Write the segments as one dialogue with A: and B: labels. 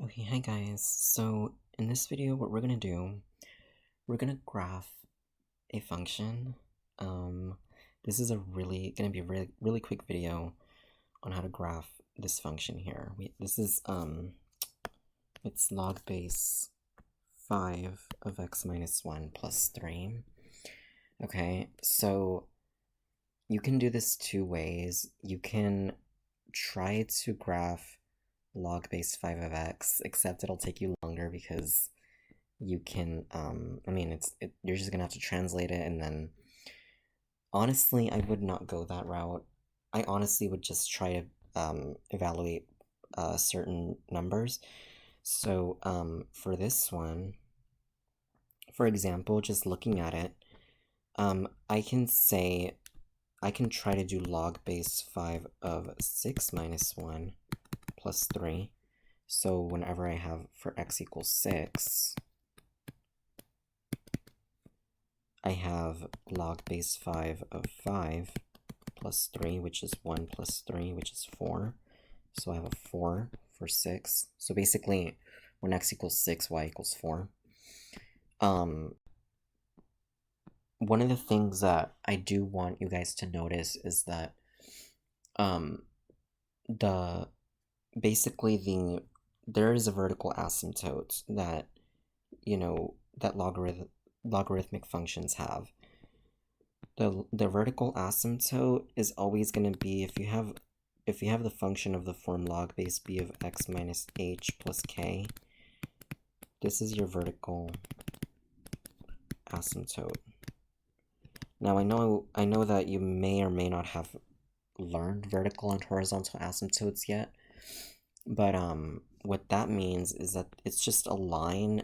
A: Okay, hi guys. So in this video, what we're gonna do, we're gonna graph a function. This is gonna be a really quick video on how to graph this function here. It's log base 5 of x minus 1 plus 3. Okay, so you can do this two ways. You can try to graph log base 5 of x, except it'll take you longer because you can, you're just gonna have to translate it, and then, honestly, I would not go that route. I honestly would just try to evaluate certain numbers. So, for this one, for example, just looking at it, I can try to do log base 5 of 6 minus 1 plus 3. So whenever I have for x equals 6, I have log base 5 of 5 plus 3, which is 1 plus 3, which is 4. So I have a 4 for 6. So basically, when x equals 6, y equals 4. One of the things that I do want you guys to notice is that there is a vertical asymptote that that logarithmic functions have. The vertical asymptote is always going to be if you have the function of the form log base b of x minus h plus k. This is your vertical asymptote. Now I know that you may or may not have learned vertical and horizontal asymptotes yet, but what that means is that it's just a line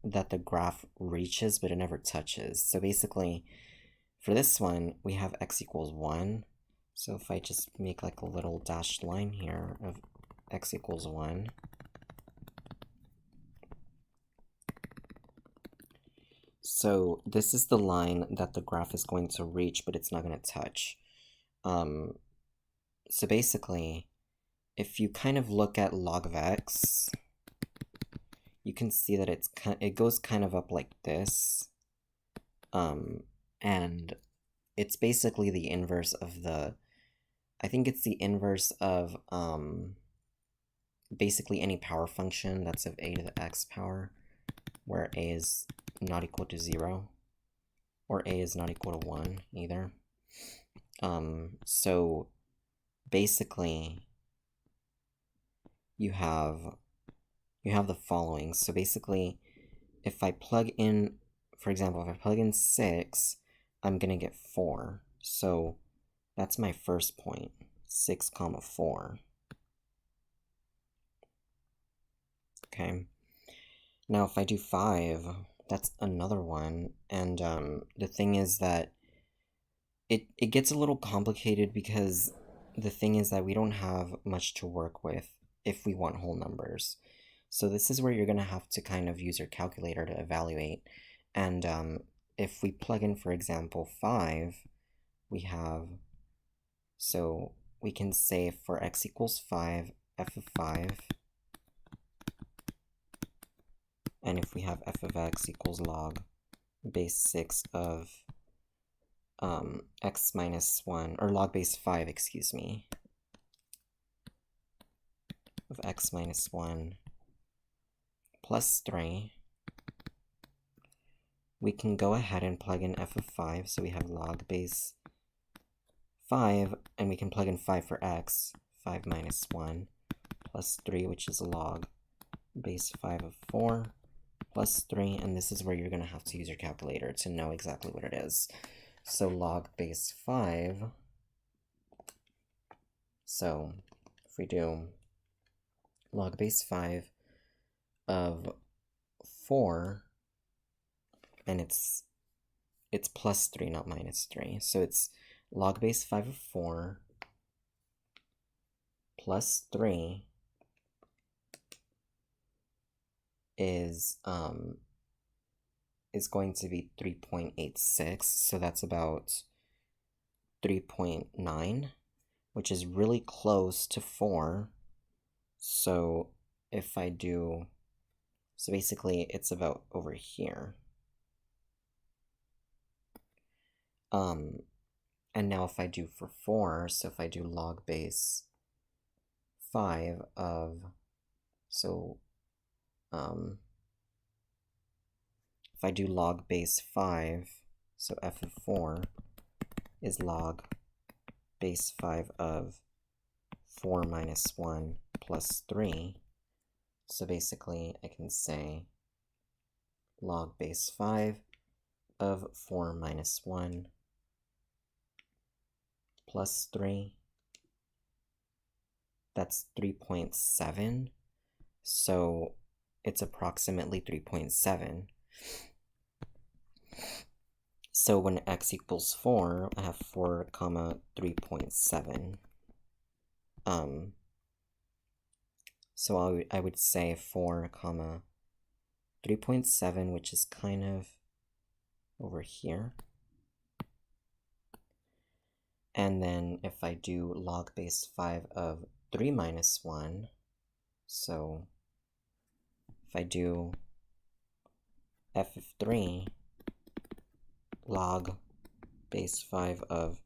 A: that the graph reaches but it never touches. So basically, for this one, we have x equals 1. So if I just make like a little dashed line here of x equals 1, so this is the line that the graph is going to reach, but it's not going to touch. So basically, if you kind of look at log of x, you can see that it goes kind of up like this, and it's basically the inverse of I think it's the inverse of basically any power function that's of a to the x power, where a is not equal to 0, or a is not equal to 1 either. So basically, you have the following. So basically, if I plug in, for example, if I plug in 6, I'm gonna get 4. So that's my first point, 6 comma 4. Okay. Now if I do 5, that's another one. And the thing is that it gets a little complicated, because the thing is that we don't have much to work with if we want whole numbers. So this is where you're going to have to kind of use your calculator to evaluate. And if we plug in, for example, 5, so we can say for x equals 5, f of 5, and if we have f of x equals log base 6 of x minus 1, or log base 5, excuse me, of x minus 1 plus 3, we can go ahead and plug in f of 5, so we have log base 5, and we can plug in 5 for x, 5 minus 1, plus 3, which is log base 5 of 4, plus 3, and this is where you're going to have to use your calculator to know exactly what it is. So log base 5, so if we do log base 5 of 4, and it's plus 3, not minus 3, so it's log base 5 of 4 plus 3 is going to be 3.86, so that's about 3.9, which is really close to 4. So if I do, so basically it's about over here. And now if I do for 4, so if I do log base 5 of, so, if I do log base 5, so f of 4 is log base 5 of 4 minus 1 plus 3. So basically I can say log base 5 of 4 minus 1 plus 3. That's 3.7. So it's approximately 3.7. So when x equals 4, I have 4 comma 3.7. So I would say 4 comma 3.7, which is kind of over here. And then if I do log base 5 of 3 minus 1, so if I do f of 3 log base 5 of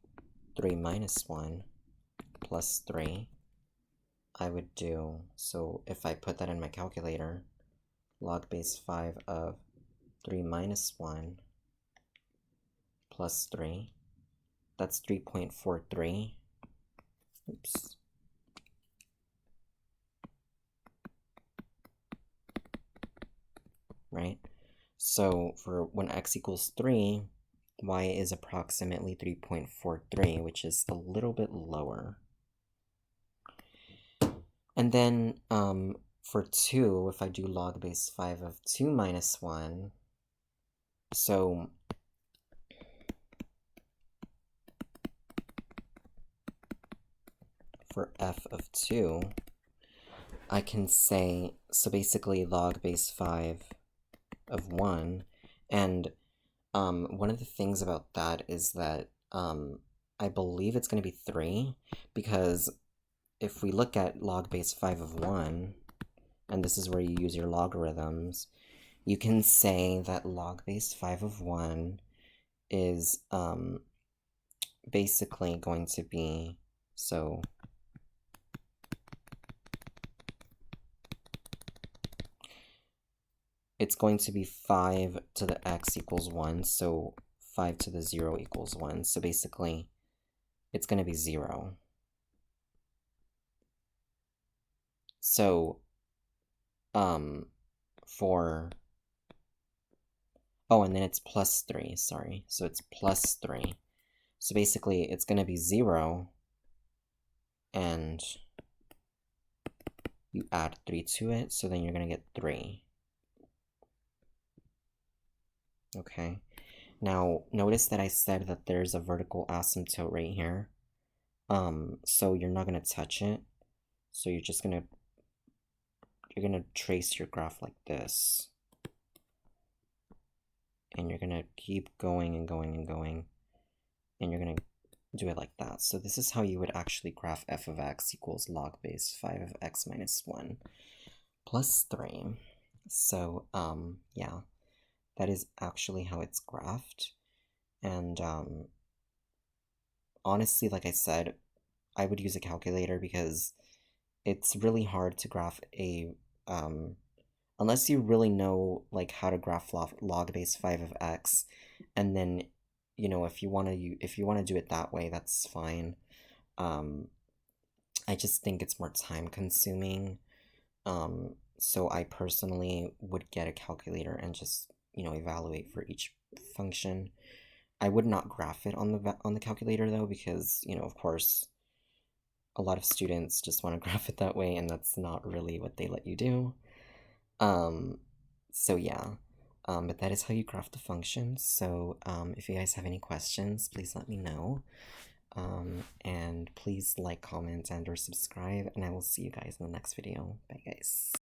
A: 3 minus 1 plus 3, I would do, so if I put that in my calculator, log base 5 of 3 minus 1 plus 3, that's 3.43. Oops. Right? So for when x equals 3, y is approximately 3.43, which is a little bit lower. And then for 2, if I do log base 5 of 2 minus 1, so for f of 2, I can say, so basically log base 5 of 1, and one of the things about that is that I believe it's going to be 3, because if we look at log base 5 of 1, and this is where you use your logarithms, you can say that log base 5 of 1 is basically going to be, so it's going to be 5 to the x equals 1, so 5 to the 0 equals 1. So basically, it's going to be 0. So, for, oh, and then it's plus 3, sorry. So it's plus 3. So basically, it's going to be 0, and you add 3 to it, so then you're going to get 3. Okay, now notice that I said that there's a vertical asymptote right here. So you're not going to touch it. So you're just going to, you're going to trace your graph like this. And you're going to keep going and going and going. And you're going to do it like that. So this is how you would actually graph f of x equals log base 5 of x minus 1 plus 3. So, yeah, that is actually how it's graphed. And honestly, like I said, I would use a calculator because it's really hard to graph a, unless you really know like how to graph log base 5 of x, and then, you know, if you want to do it that way, that's fine. I just think it's more time consuming. So I personally would get a calculator and just, you know, evaluate for each function. I would not graph it on the calculator though, because, you know, of course, a lot of students just want to graph it that way, and that's not really what they let you do. So yeah, but that is how you graph the function. So if you guys have any questions, please let me know. And please like, comment, and or subscribe, and I will see you guys in the next video. Bye guys.